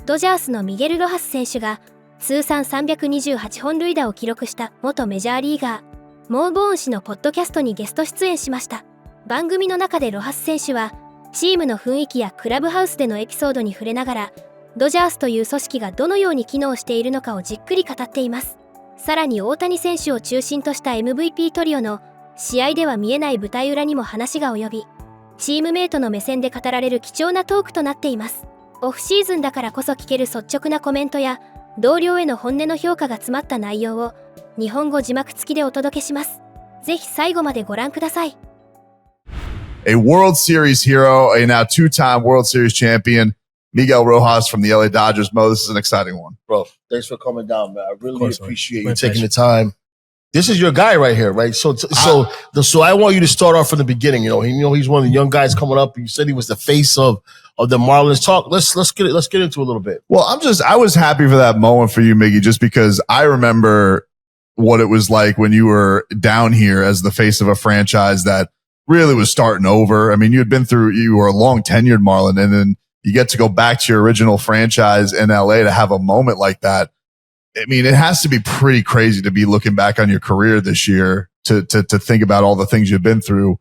ドジャースのミゲル・ロハス選手が通算328本塁打を記録した元メジャーリーガー、モー・ボーン氏のポッドキャストにゲスト出演しました。番組の中でロハス選手は、チームの雰囲気やクラブハウスでのエピソードに触れながら、ドジャースという組織がどのように機能しているのかをじっくり語っています。さらに大谷選手を中心とした MVP トリオの試合では見えない舞台裏にも話が及び、チームメイトの目線で語られる貴重なトークとなっています。オフシーズンだからこそ聞ける率直なコメントや同僚への本音の評価が詰まった内容を日本語字幕付きでお届けします。ぜひ最後までご覧ください。A World Series hero, a now two-time World Series champion, Miguel Rojas from the LA Dodgers. Mo, this is an exciting one. Bro, thanks for coming down, man. I really appreciate you taking the time. This is your guy right here, right? So I want you to start off from the beginning. He's one of the young guys coming up. You said he was the face of the Marlins. Talk. Let's get into a little bit. Well, I was happy for that moment for you, Miggy, just because I remember what it was like when you were down here as the face of a franchise that really was starting over. I mean, you were a long tenured Marlin, and then you get to go back to your original franchise in LA to have a moment like that. I mean, it has to be pretty crazy to be looking back on your career this year to think about all the things you've been through.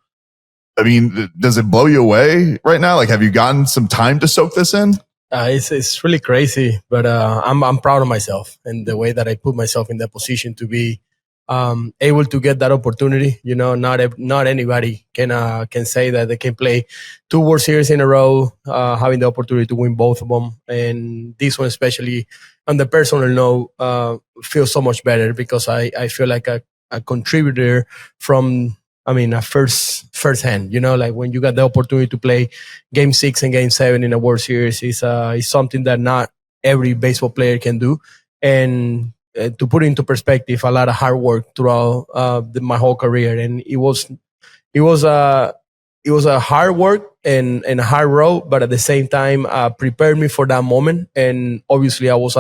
I mean, does it blow you away right now? Like, have you gotten some time to soak this in? It's really crazy, but I'm proud of myself and the way that I put myself in that position to be able to get that opportunity. Not anybody can say that they can play 2 World Series in a row, having the opportunity to win both of them, and this one especially on the personal note feels so much better because I feel like a contributor from a first hand. Like when you got the opportunity to play Game 6 and Game 7 in a World Series is something that not every baseball player can do, and to put it into perspective, a lot of hard work throughout my whole career, and it was a hard work and a hard road, but at the same time prepared me for that moment. And obviously, I was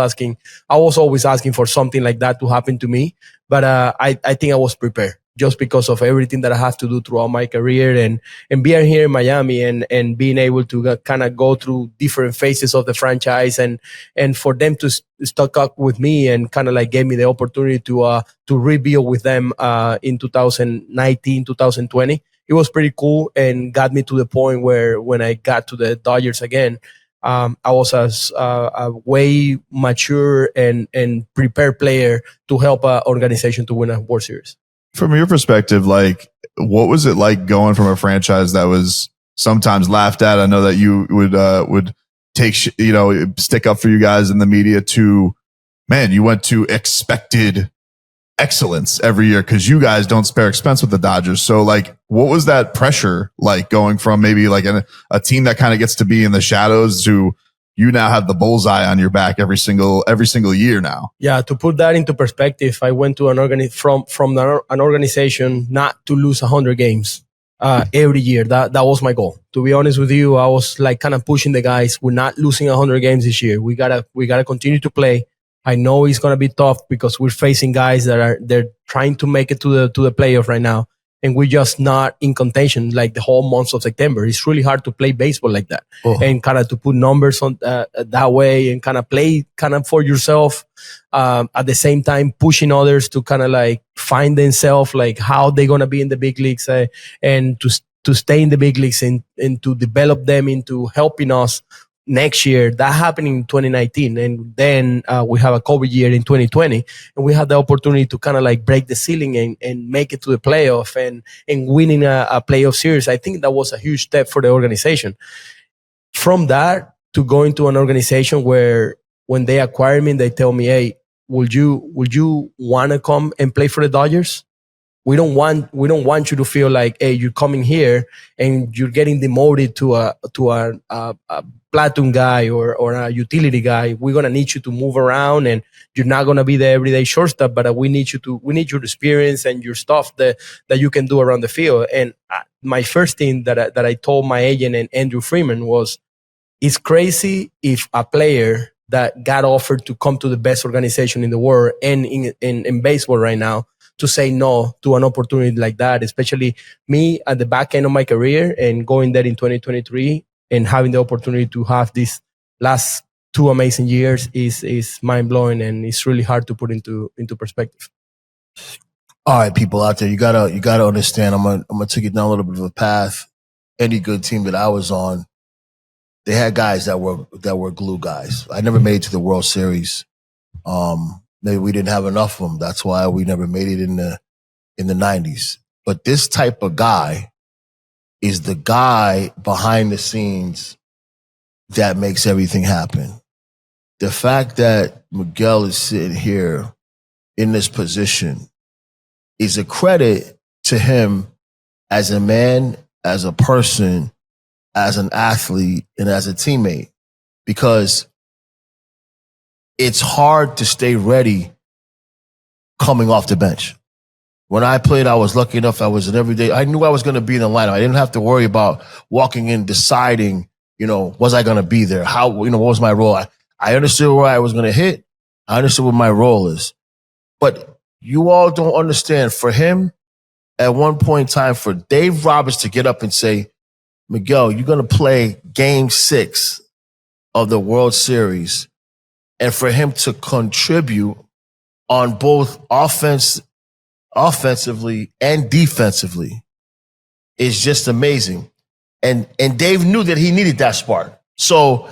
always asking for something like that to happen to me, but I think I was prepared just because of everything that I have to do throughout my career, and being here in Miami and being able to kind of go through different phases of the franchise, and for them to stuck up with me and kind of like gave me the opportunity to rebuild with them in 2019, 2020. It was pretty cool and got me to the point where when I got to the Dodgers again, I was a way mature and prepared player to help an organization to win a World Series. From your perspective, like, what was it like going from a franchise that was sometimes laughed at? I know that you would take, stick up for you guys in the media to, man, you went to expected excellence every year because you guys don't spare expense with the Dodgers. So, like, what was that pressure like going from maybe like a team that kind of gets to be in the shadows to you now have the bullseye on your back every single year now? Yeah, to put that into perspective, I went to an organization not to lose 100 games every year. That was my goal. To be honest with you, I was like kind of pushing the guys. We're not losing 100 games this year. We gotta continue to play. I know it's gonna be tough because we're facing guys they're trying to make it to the playoff right now, and we're just not in contention like the whole month of September. It's really hard to play baseball like that, and kind of to put numbers on that way and kind of play kind of for yourself at the same time pushing others to kind of like find themselves, like how they're gonna be in the big leagues, and to stay in the big leagues and to develop them into helping us next year. That happened in 2019, and then we have a COVID year in 2020, and we had the opportunity to kind of like break the ceiling and make it to the playoff and winning a playoff series. I think that was a huge step for the organization. From that to going to an organization where when they acquire me, they tell me, "Hey, would you want to come and play for the Dodgers? We don't want you to feel like, hey, you're coming here and you're getting demoted to a platoon guy or a utility guy. We're gonna need you to move around, and you're not gonna be the everyday shortstop. But we need your experience and your stuff that you can do around the field." And my first thing that I told my agent and Andrew Freeman was, it's crazy if a player that got offered to come to the best organization in the world and in baseball right now to say no to an opportunity like that, especially me at the back end of my career and going there in 2023 and having the opportunity to have these last 2 amazing years is mind blowing, and it's really hard to put into perspective. All right, people out there, you gotta understand. I'm gonna take it down a little bit of a path. Any good team that I was on, they had guys that were glue guys. I never made it to the World Series. Maybe we didn't have enough of them. That's why we never made it in the 90s. But this type of guy is the guy behind the scenes that makes everything happen. The fact that Miguel is sitting here in this position is a credit to him as a man, as a person, as an athlete, and as a teammate, because it's hard to stay ready coming off the bench. When I played, I was lucky enough. I was an everyday. I knew I was going to be in the lineup. I didn't have to worry about walking in, deciding, was I going to be there? How, what was my role? I understood where I was going to hit. I understood what my role is. But you all don't understand. For him, at one point in time, for Dave Roberts to get up and say, Miguel, you're going to play Game 6 of the World Series, and for him to contribute on both offensively and defensively is just amazing. And Dave knew that he needed that spark. So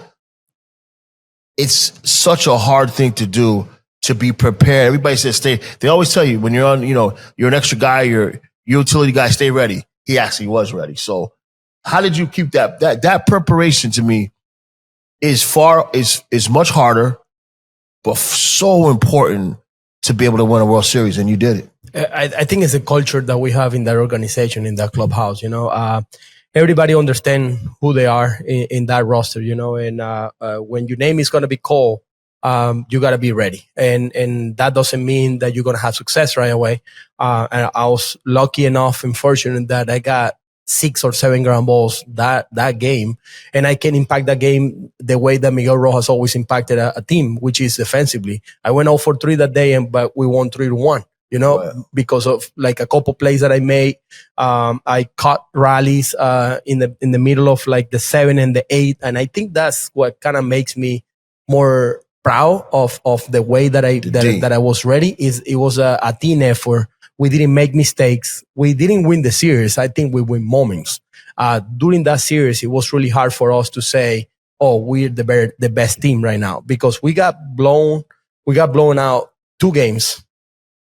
it's such a hard thing to do, to be prepared. Everybody says stay. They always tell you when you're on, you're an extra guy, you're utility guy, stay ready. He actually was ready. So how did you keep that preparation? To me is much harder, but so important to be able to win a World Series, and you did it. I think it's a culture that we have in that organization, in that clubhouse. Everybody understand who they are in that roster. And when your name is going to be called, you got to be ready, and that doesn't mean that you're going to have success right away. And I was lucky enough and fortunate that I got 6 or 7 ground balls that game, and I can impact that game the way that Miguel Rojas always impacted a team, which is defensively. I went 0 for 3 that day, but we won 3-1. Wow. Because of like a couple plays that I made. I caught rallies in the middle of like the 7 and the 8, and I think that's what kind of makes me more proud of the way that I was ready. It was a team effort. We didn't make mistakes. We didn't win the series. I think we win moments. During that series, it was really hard for us to say, "Oh, we're the best team right now," because we got blown out 2 games,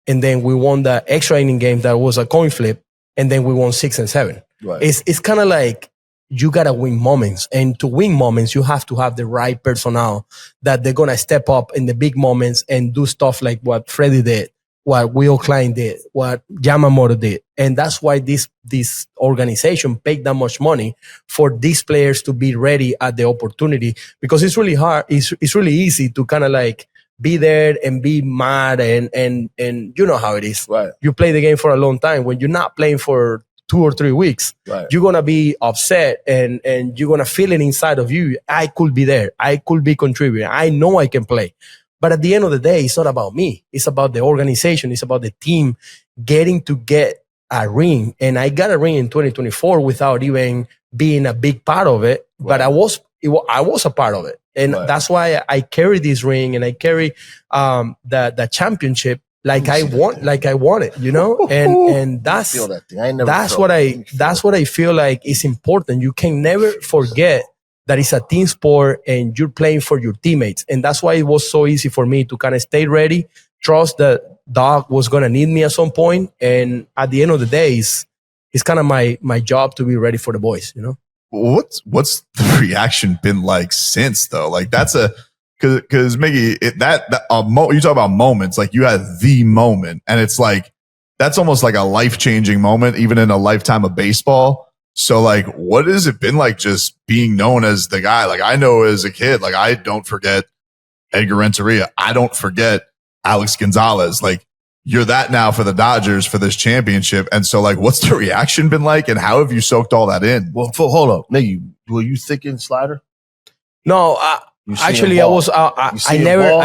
and then we won the extra inning game that was a coin flip, and then we won 6 and 7. Right. It's kind of like you gotta win moments, and to win moments, you have to have the right personnel that they're gonna step up in the big moments and do stuff like what Freddy did, what Will Klein did, what Yamamoto did. And that's why this organization paid that much money for these players to be ready at the opportunity, because it's really hard. It's really easy to kind of like be there and be mad and you know how it is. Right. You play the game for a long time. When you're not playing for 2 or 3 weeks, right, you're going to be upset and you're going to feel it inside of you. I could be there. I could be contributing. I know I can play. But at the end of the day, it's not about me. It's about the organization. It's about the team getting to get a ring. And I got a ring in 2024 without even being a big part of it. Right. But I was a part of it. And right, that's why I carry this ring, and I carry the championship like I want it, and that's what I feel like is important. You can never forget that it's a team sport and you're playing for your teammates. And that's why it was so easy for me to kind of stay ready, trust that Doc was going to need me at some point. And at the end of the day, it's kind of my job to be ready for the boys, What's the reaction been like since, though? Like, that's because Miggy, you talk about moments, like you had the moment, and it's like, that's almost like a life-changing moment, even in a lifetime of baseball. So like, what has it been like just being known as the guy? Like, I know as a kid, like, I don't forget Edgar Renteria. I don't forget Alex Gonzalez. Like, you're that now for the Dodgers for this championship. And so like, what's the reaction been like, and how have you soaked all that in? Well, hold up. Nigga, were you thinking slider? No, actually I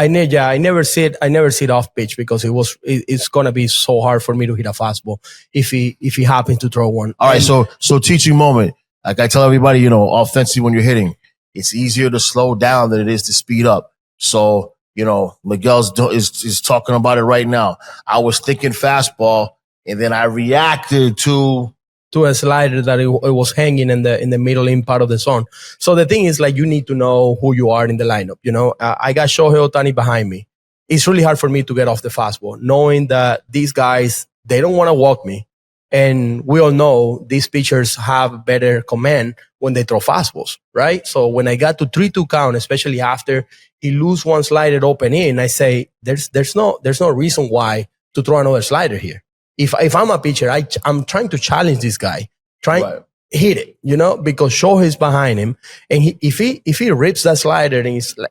never sit off pitch, because it's going to be so hard for me to hit a fastball if he happens to throw one. All right. So teaching moment. Like I tell everybody, offensively when you're hitting, it's easier to slow down than it is to speed up. So, you know, Miguel's is talking about it right now. I was thinking fastball, and then I reacted to a slider that it was hanging in the middle in part of the zone. So the thing is, like, you need to know who you are in the lineup. You know, I got Shohei Ohtani behind me. It's really hard for me to get off the fastball, knowing that these guys, they don't want to walk me. And we all know these pitchers have better command when they throw fastballs, right? So when I got to 3-2 count, especially after he lose one slider open in, I say, there's no reason why to throw another slider here. If I'm a pitcher, I'm trying to challenge this guy, hit it, you know, because Shohei is behind him, and if he rips that slider and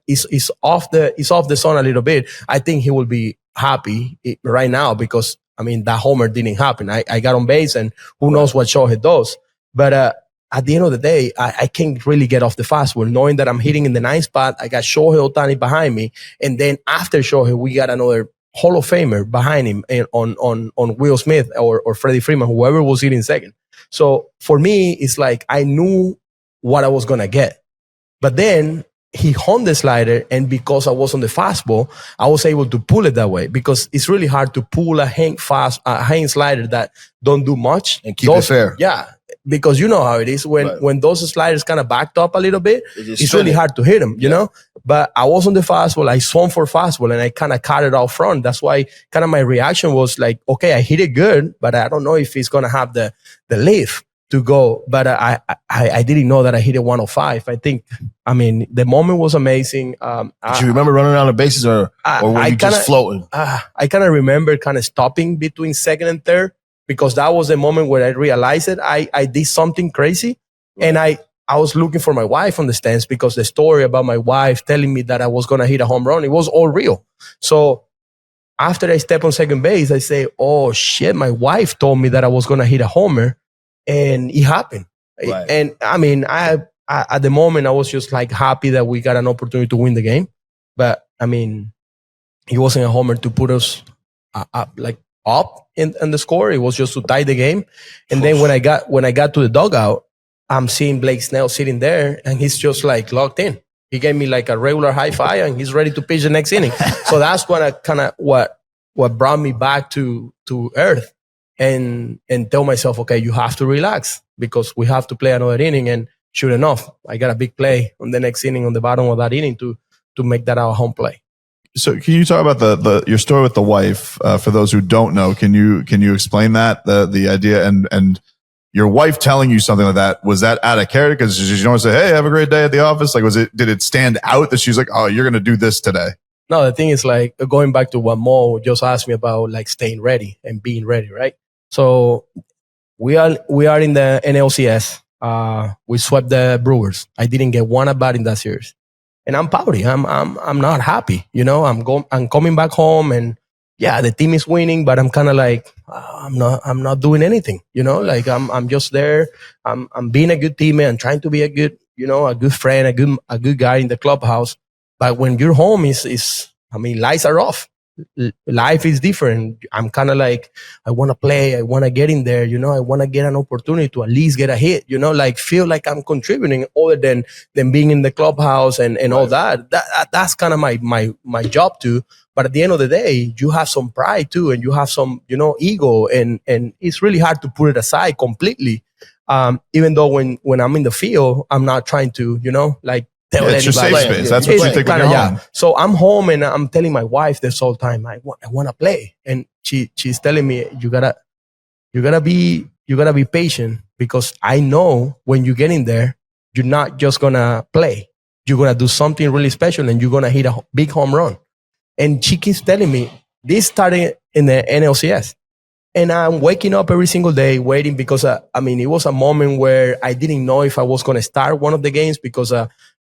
is off the zone a little bit, I think he will be happy right now, because I mean that homer didn't happen. I got on base, and who knows what Shohei does. But at the end of the day, I can't really get off the fastball, knowing that I'm hitting in the ninth spot. I got Shohei Ohtani behind me, and then after Shohei, we got another Hall of Famer behind him on Will Smith or Freddie Freeman, whoever was hitting second. So for me, it's like I knew what I was going to get. But then he hung the slider, and because I was on the fastball, I was able to pull it that way, because it's really hard to pull a hang slider that don't do much. And keep it fair. Yeah. Because you know how it is when those sliders kind of backed up a little bit, it's really hard to hit them, you know? But I was on the fastball, I swung for fastball, and I kind of caught it out front. That's why kind of my reaction was like, okay, I hit it good, but I don't know if it's going to have the lift to go. But I didn't know that I hit it 105. I think, I mean, the moment was amazing. Do you remember running around the bases, or were you just floating? I kind of remember kind of stopping between second and third, because that was the moment where I realized that I did something crazy. And I was looking for my wife on the stands, because the story about my wife telling me that I was going to hit a home run, it was all real. So after I step on second base, I say, oh shit, my wife told me that I was going to hit a homer, and it happened. Right. And I mean, at the moment, I was just like happy that we got an opportunity to win the game. But I mean, it wasn't a homer to put us up in the score. It was just to tie the game. And then when I got to the dugout, I'm seeing Blake Snell sitting there, and he's just like locked in. He gave me like a regular high five, and he's ready to pitch the next inning. So that's when I kind of what brought me back to earth, and tell myself, okay, you have to relax, because we have to play another inning. And sure enough, I got a big play on the next inning on the bottom of that inning to make that our home play. So can you talk about your story with the wife? For those who don't know, can you explain that, the idea, and your wife telling you something like that, was that out of character? Because she don't say, hey, have a great day at the office. Like, did it stand out that she's like, oh, you're going to do this today? No, the thing is, like, going back to what Mo just asked me about, like staying ready and being ready, right? So we are in the NLCS. We swept the Brewers. I didn't get one at bat in that series. And I'm pouty. I'm not happy. You know, I'm coming back home, and yeah, the team is winning, but I'm kind of like, I'm not doing anything. You know, like I'm just there. I'm being a good teammate. I'm trying to be a good friend, a good guy in the clubhouse. But when you're home, lights are off. Life is different. I'm kind of like, I want to play. I want to get in there. You know, I want to get an opportunity to at least get a hit, you know, like feel like I'm contributing other than being in the clubhouse and all that. That's kind of my job too. But at the end of the day, you have some pride too, and you have some, you know, ego, and it's really hard to put it aside completely. Even though when I'm in the field, I'm not trying to, you know, like, tell anybody. It's your safe space. That's what you think when you're home. So I'm home, and I'm telling my wife this whole time, I want to play. And she's telling me, you gotta be patient, because I know when you get in there, you're not just gonna play. You're gonna do something really special, and you're gonna hit a big home run. And she keeps telling me this started in the NLCS. And I'm waking up every single day waiting, because it was a moment where I didn't know if I was gonna start one of the games, because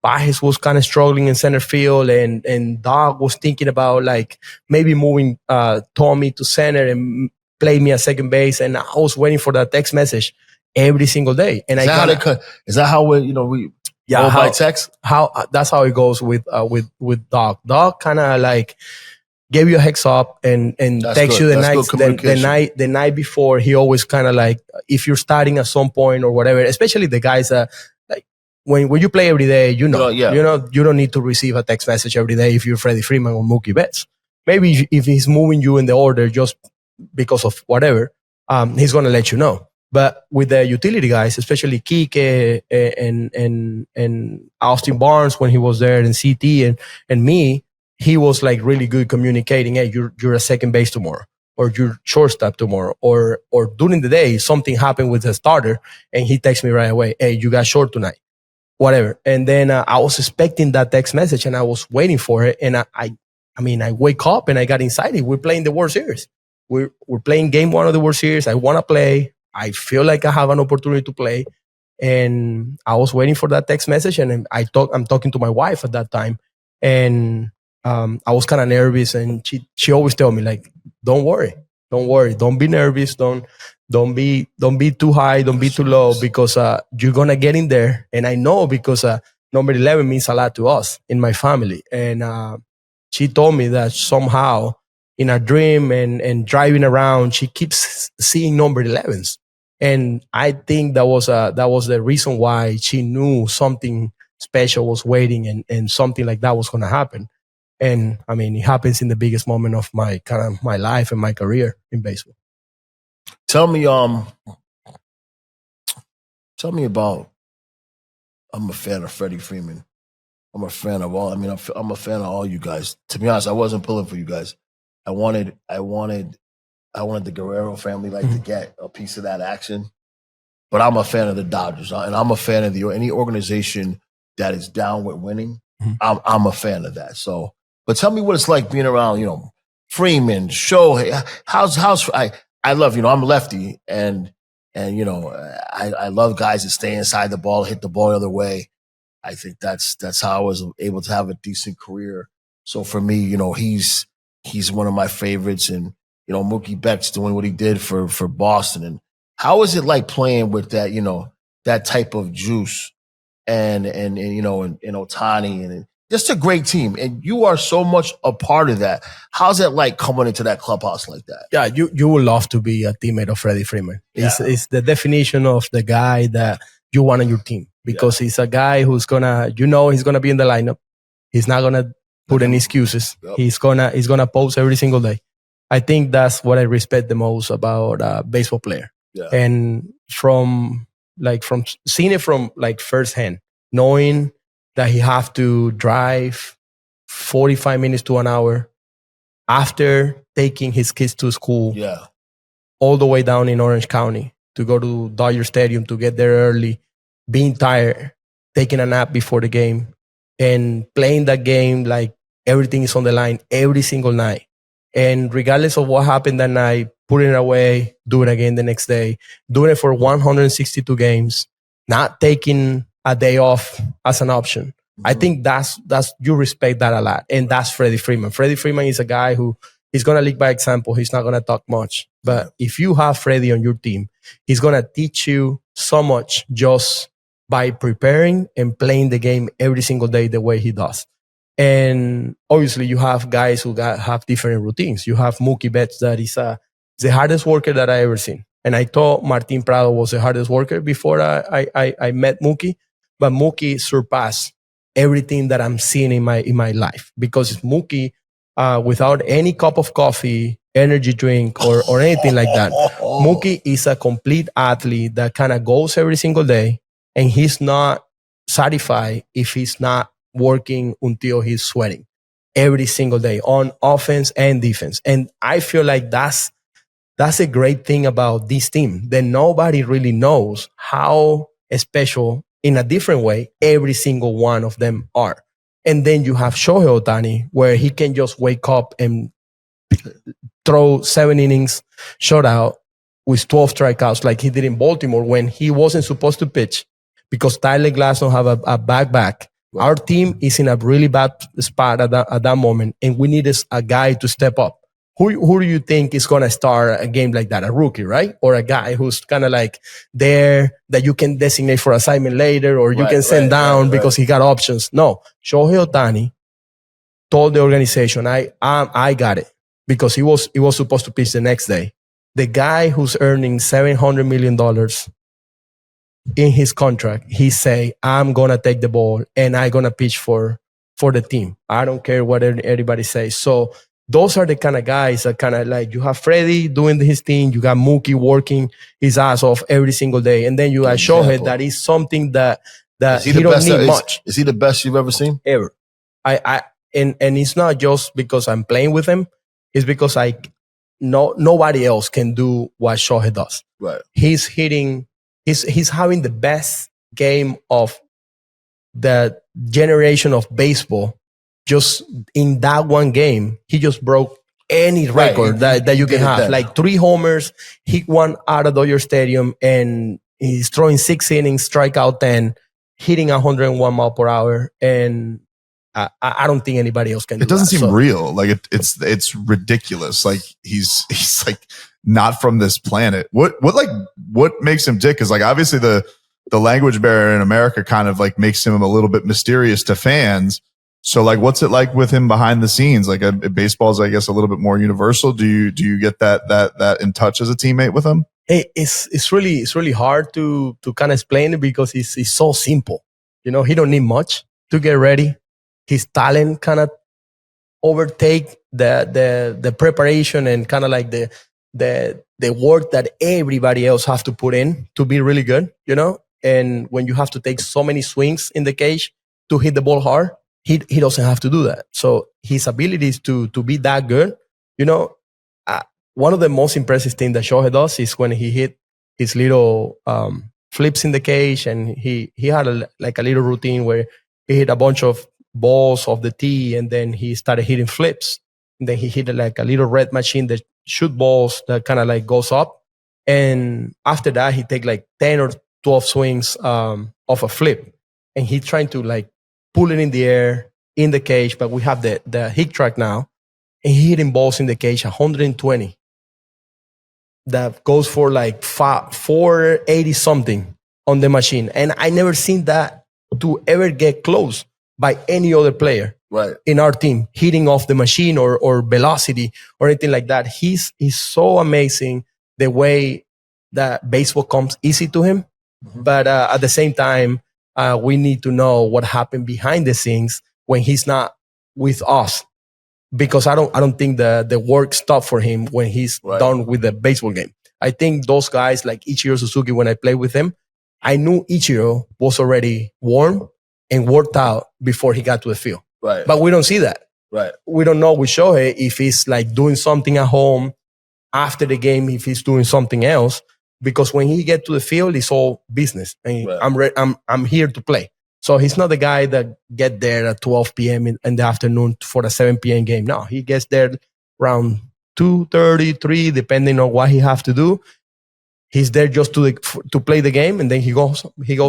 Baez was kind of struggling in center field, and Doc was thinking about like maybe moving Tommy to center and play me at second base. And I was waiting for that text message every single day. And is that how we go by text? That's how it goes with Doc. Doc kind of like gave you a heads up and text you the night before. He always kind of like, if you're starting at some point or whatever, especially the guys that, when you play every day, you know, Yeah. you don't need to receive a text message every day if you're Freddie Freeman or Mookie Betts. Maybe if he's moving you in the order just because of whatever, he's going to let you know. But with the utility guys, especially Kike and Austin Barnes when he was there, and CT and me, he was like really good communicating. Hey, you're a second base tomorrow, or you're shortstop tomorrow, or during the day something happened with the starter, and he texts me right away. Hey, you got short tonight, whatever. And then I was expecting that text message, and I was waiting for it. And I wake up and I got excited. We're playing the World Series. We're playing game 1 of the World Series. I want to play. I feel like I have an opportunity to play. And I was waiting for that text message. And I'm talking to my wife at that time. And I was kind of nervous. And she always tell me, like, don't worry. Don't be nervous. Don't be too high. Don't be too low, because you're going to get in there. And I know, because number 11 means a lot to us in my family. And she told me that somehow in a dream and driving around, she keeps seeing number 11s. And I think that was the reason why she knew something special was waiting, and something like that was going to happen. And I mean, it happens in the biggest moment of my life and my career in baseball. Tell me about. I'm a fan of Freddie Freeman. I'm a fan of all. I mean, I'm a fan of all you guys. To be honest, I wasn't pulling for you guys. I wanted the Guerrero family to get a piece of that action. But I'm a fan of the Dodgers, and I'm a fan of any organization that is down with winning. I'm a fan of that. So, but tell me what it's like being around, Freeman, Shohei. I love, I'm lefty, and I love guys that stay inside the ball, hit the ball the other way. I think that's how I was able to have a decent career. So for me, he's one of my favorites, and Mookie Betts doing what he did for Boston. And how is it like playing with that, that type of juice and ohtani, and just a great team, and you are so much a part of that. How's it like coming into that clubhouse like that? Yeah, you would love to be a teammate of Freddie Freeman. Yeah. It's the definition of the guy that you want on your team, because he's a guy who's he's gonna be in the lineup. He's not gonna put any excuses. Yep. He's gonna post every single day. I think that's what I respect the most about a baseball player. Yeah. And from seeing it from firsthand, knowing that he have to drive 45 minutes to an hour after taking his kids to school, all the way down in Orange County to go to Dodger Stadium to get there early, being tired, taking a nap before the game, and playing that game like everything is on the line every single night. And regardless of what happened that night, putting it away, do it again the next day, doing it for 162 games, not taking a day off as an option. I think that's you respect that a lot. And that's Freddie Freeman. Freddie Freeman is a guy who is going to lead by example. He's not going to talk much. But if you have Freddie on your team, he's going to teach you so much just by preparing and playing the game every single day the way he does. And obviously you have guys who have different routines. You have Mookie Betts that is the hardest worker that I ever seen. And I thought Martin Prado was the hardest worker before I met Mookie. But Mookie surpassed everything that I'm seeing in my life, because Mookie, without any cup of coffee, energy drink, or anything like that, Mookie is a complete athlete that kind of goes every single day, and he's not satisfied if he's not working until he's sweating every single day on offense and defense. And I feel like that's a great thing about this team, that nobody really knows how special, in a different way, every single one of them are. And then you have Shohei Ohtani, where he can just wake up and throw 7 innings shutout with 12 strikeouts like he did in Baltimore when he wasn't supposed to pitch because Tyler Glasnow have a back. Our team is in a really bad spot at that moment, and we need a guy to step up. Who do you think is going to start a game like that? A rookie, right? Or a guy who's kind of like there that you can designate for assignment later, or you can send down because he got options. No, Shohei Ohtani told the organization, I got it, because he was supposed to pitch the next day. The guy who's earning $700 million in his contract, he say, I'm going to take the ball and I'm going to pitch for the team. I don't care what anybody says. So those are the kind of guys that kind of like, you have Freddie doing his thing. You got Mookie working his ass off every single day. And then you got Shohei. That is something that he don't need much. Is he the best you've ever seen? Ever. And it's not just because I'm playing with him. It's because nobody else can do what Shohei does. Right. He's having the best game of the generation of baseball. Just in that one game, he just broke any record that you can have. Like 3 homers, hit one out of Dodger Stadium, and he's throwing 6 innings, strikeout 10, hitting 101 mile per hour. And I don't think anybody else can do that. It doesn't seem real. Like it's ridiculous. Like he's like not from this planet. What makes him tick? Because like obviously the language barrier in America kind of like makes him a little bit mysterious to fans. So like, what's it like with him behind the scenes? Like baseball is, I guess, a little bit more universal. Do you get that in touch as a teammate with him? It's really hard to kind of explain it because it's so simple. You know, he don't need much to get ready. His talent kind of overtake the preparation and kind of like the work that everybody else have to put in to be really good, you know? And when you have to take so many swings in the cage to hit the ball hard, he doesn't have to do that. So his abilities to be that good, you know, one of the most impressive things that Shohei does is when he hit his little flips in the cage, and he had a little routine where he hit a bunch of balls off the tee, and then he started hitting flips. And then he hit like a little red machine that shoot balls that kind of like goes up. And after that, he take like 10 or 12 swings off a flip. And he's trying to like pull it in the air in the cage, but we have the hit track now. And he hitting balls in the cage 120. That goes for like 480 something on the machine. And I never seen that to ever get close by any other player in our team, hitting off the machine or velocity or anything like that. He's so amazing the way that baseball comes easy to him. Mm-hmm. But at the same time, we need to know what happened behind the scenes when he's not with us. Because I don't think the work stopped for him when he's done with the baseball game. I think those guys like Ichiro Suzuki, when I played with him, I knew Ichiro was already warm and worked out before he got to the field. Right. But we don't see that. Right. We don't know with Shohei if he's like doing something at home after the game, if he's doing something else, because when he get to the field, it's all business. And I'm here to play. So he's not the guy that get there at 12 p.m. in the afternoon for the 7 p.m. game. No, he gets there around 2:30, 3, depending on what he have to do. He's there just to play the game, and then he goes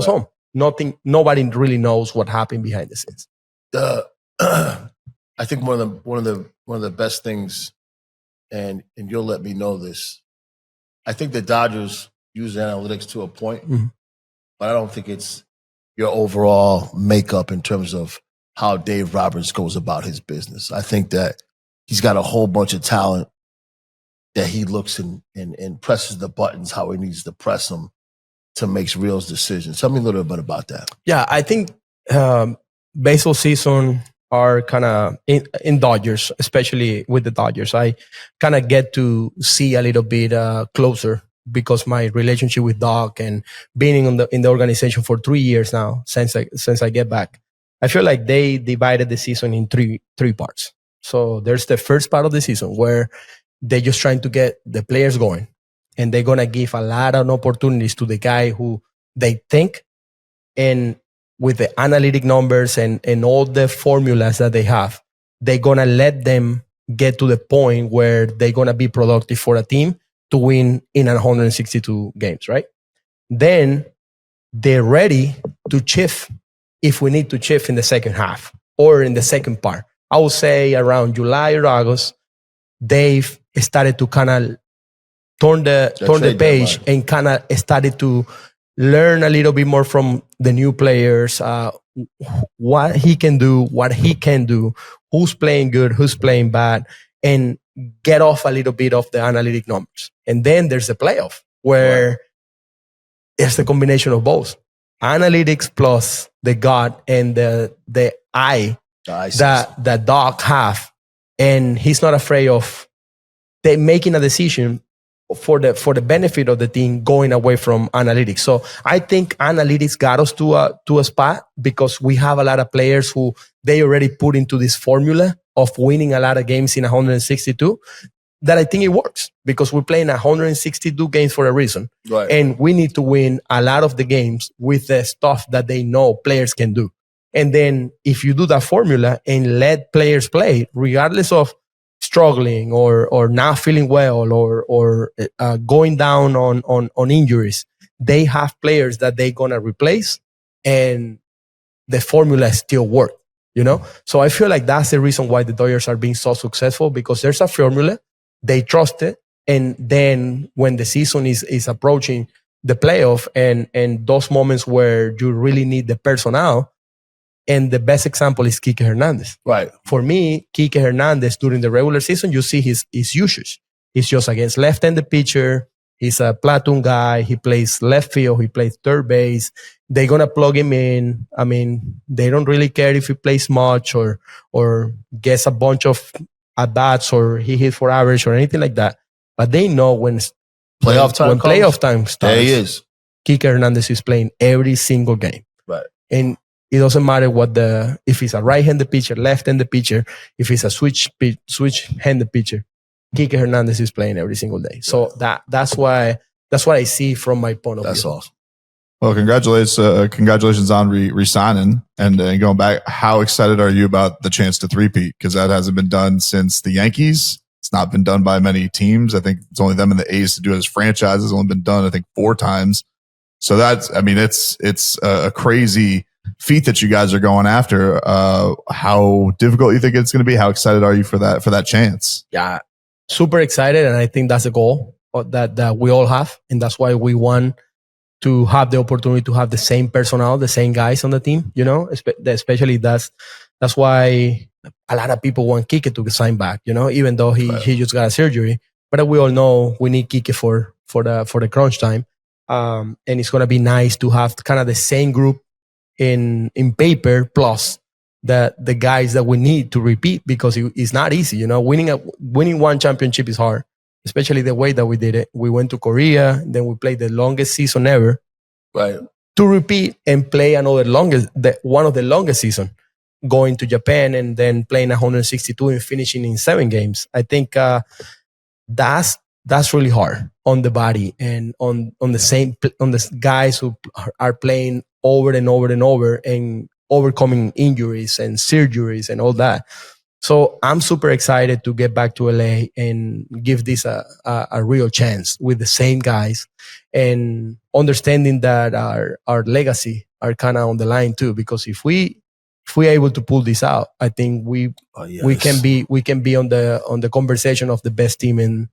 home. Nobody really knows what happened behind the scenes. I think one of the best things, and you'll let me know this. I think the Dodgers use analytics to a point, but I don't think it's your overall makeup in terms of how Dave Roberts goes about his business. I think that he's got a whole bunch of talent that he looks and presses the buttons how he needs to press them to make real decisions. Tell me a little bit about that. Yeah, I think baseball season are kind of in Dodgers, especially with the Dodgers. I kind of get to see a little bit closer because my relationship with Doc and being in the organization for 3 years now since I get back. I feel like they divided the season in three parts. So there's the first part of the season where they're just trying to get the players going, and they're going to give a lot of opportunities to the guy who they think, and with the analytic numbers and all the formulas that they have, they're going to let them get to the point where they're going to be productive for a team to win in 162 games, right? Then they're ready to shift if we need to shift in the second half or in the second part. I would say around July or August, they've started to kind of turn the page and kind of started to learn a little bit more from the new players, what he can do, what he can do, who's playing good, who's playing bad, and get off a little bit of the analytic numbers. And then there's the playoff where it's the combination of both. Analytics plus the gut and the eye that Doc have. And he's not afraid of making a decision for the benefit of the team going away from analytics. So I think analytics got us to a spot because we have a lot of players who they already put into this formula of winning a lot of games in 162 that I think it works because we're playing 162 games for a reason. Right. And we need to win a lot of the games with the stuff that they know players can do. And then if you do that formula and let players play, regardless of struggling or not feeling well or going down on injuries, they have players that they're going to replace and the formula still work, you know? So I feel like that's the reason why the Dodgers are being so successful because there's a formula, they trust it. And then when the season is approaching the playoff and those moments where you really need the personnel, and the best example is Kike Hernandez. Right. For me, Kike Hernandez during the regular season, you see his usage. He's just against left-handed pitcher. He's a platoon guy. He plays left field. He plays third base. They're going to plug him in. I mean, they don't really care if he plays much or gets a bunch of at-bats or he hits for average or anything like that. But they know when playoff time starts, there he is. Kike Hernandez is playing every single game. Right. And it doesn't matter if he's a right-handed pitcher, left-handed pitcher, if he's a switch-handed pitcher, Kike Hernandez is playing every single day. So that's what I see from my point of view. That's awesome. Well, congratulations on re-signing and going back. How excited are you about the chance to three-peat? Because that hasn't been done since the Yankees. It's not been done by many teams. I think it's only them and the A's to do it as franchises. It's only been done, I think, 4 times. So it's a crazy feat that you guys are going after. How difficult you think it's going to be? How excited are you for that chance? Yeah, super excited, and I think that's a goal that we all have, and that's why we want to have the opportunity to have the same personnel, the same guys on the team. You know, especially that's why a lot of people want Kike to sign back. You know, even though he just got a surgery, but we all know we need Kike for the crunch time. And it's going to be nice to have kind of the same group in paper plus the guys that we need to repeat because it's not easy. You know, winning one championship is hard, especially the way that we did it. We went to Korea, then we played the longest season ever. Right. To repeat and play one of the longest season, going to Japan and then playing 162 and finishing in 7 games. I think that's really hard on the body and on the guys who are playing over and over and over and overcoming injuries and surgeries and all that. So I'm super excited to get back to LA and give this a real chance with the same guys and understanding that our legacy are kind of on the line too. Because if we are able to pull this out, I think we can be on the conversation of the best team in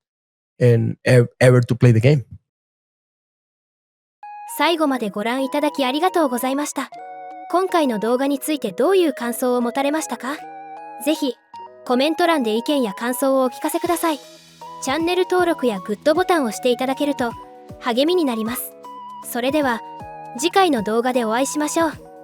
ever to play the game. 最後までご覧いただきありがとうございました。今回の動画についてどういう感想を持たれましたか？ぜひコメント欄で意見や感想をお聞かせください。チャンネル登録やグッドボタンを押していただけると励みになります。それでは次回の動画でお会いしましょう。